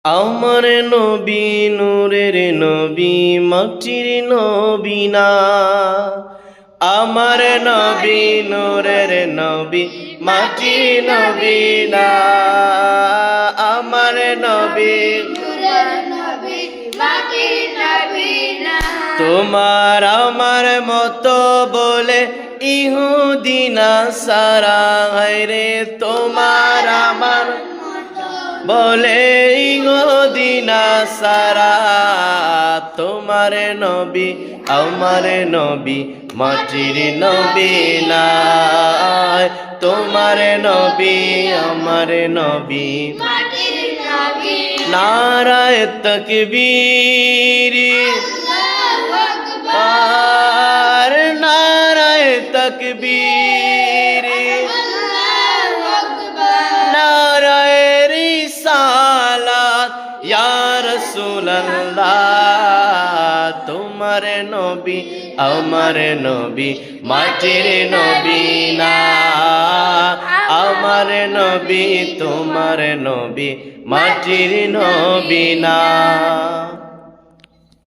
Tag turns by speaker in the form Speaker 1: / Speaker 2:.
Speaker 1: আমার নবী নূরের নবী মাটির নবী না। আমার নবী নূরের নবী মাটির নবী না। আমার নবী তোমার আমার মতো বলে ইহুদিনা সারা রে। তোমার আমার বলে ইহুদিনা সারা। তোমার নবী আমার নবী মাটির নবী না। তোমার নবী আমার নবী নারায়ে তাকবীর আর নারায়ে তাকবীর নারায়ে রিসালাত ইয়া রাসূলুল্লাহ। তোমার নবী আমার নবী মাটির নবী না। আমার নবী তোমার নবী মাটির নবী না।